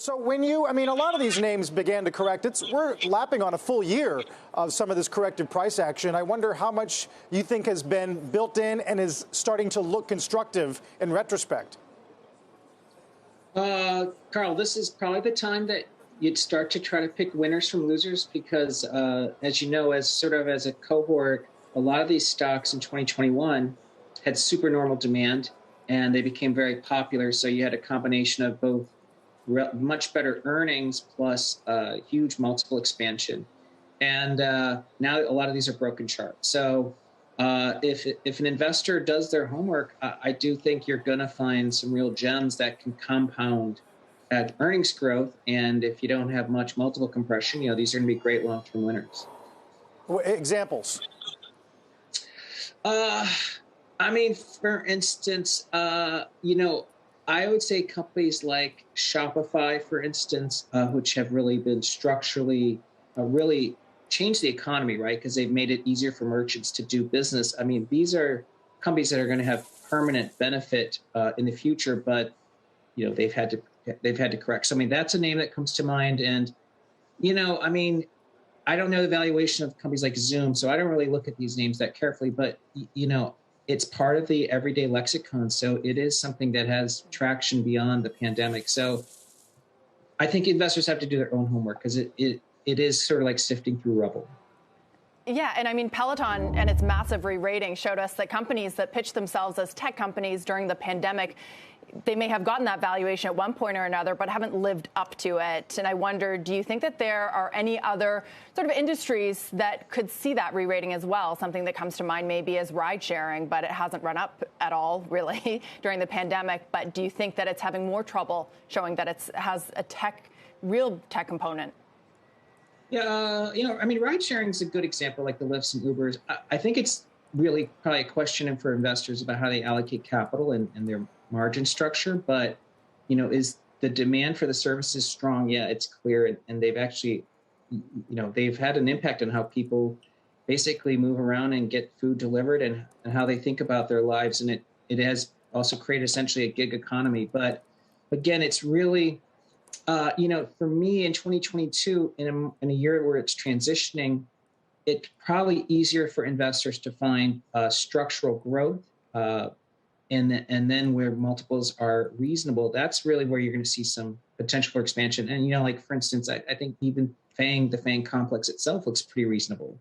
So when you, I mean, a lot of these names began to correct. We're lapping on a full year of some of this corrective price action. I wonder how much you think has been built in and is starting to look constructive in retrospect. Carl, this is probably the time that you'd start to try to pick winners from losers because, as you know, as sort of as a cohort, a lot of these stocks in 2021 had super normal demand and they became very popular. So you had a combination of both much better earnings plus huge multiple expansion. And now a lot of these are broken charts. So if an investor does their homework, I do think you're going to find some real gems that can compound at earnings growth. And if you don't have much multiple compression, these are going to be great long-term winners. Examples? I mean, for instance, I would say companies like Shopify, for instance, which have really been structurally really changed the economy, right? Because they've made it easier for merchants to do business. I mean, these are companies that are going to have permanent benefit in the future, but they've had to correct. So I mean, that's a name that comes to mind. And I mean, I don't know the valuation of companies like Zoom, so I don't really look at these names that carefully. But it's part of the everyday lexicon. So it is something that has traction beyond the pandemic. So I think investors have to do their own homework because it is sort of like sifting through rubble. Yeah, and I mean, Peloton and its massive re-rating showed us that companies that pitched themselves as tech companies during the pandemic, they may have gotten that valuation at one point or another, but haven't lived up to it. And I wonder, do you think that there are any other sort of industries that could see that re-rating as well? Something that comes to mind maybe is ride sharing, but it hasn't run up at all really during the pandemic. But do you think that it's having more trouble showing that it has a real tech component? Yeah, I mean, ride sharing is a good example, like the Lyfts and Ubers. I think it's really probably a question for investors about how they allocate capital and their margin structure. But, is the demand for the services strong? Yeah, it's clear. And they've actually, they've had an impact on how people basically move around and get food delivered and how they think about their lives. And it has also created essentially a gig economy. But again, it's really, for me in 2022, in a year where it's transitioning, it's probably easier for investors to find structural growth. And then where multiples are reasonable, that's really where you're going to see some potential for expansion. And, like, for instance, I think even the FANG complex itself looks pretty reasonable.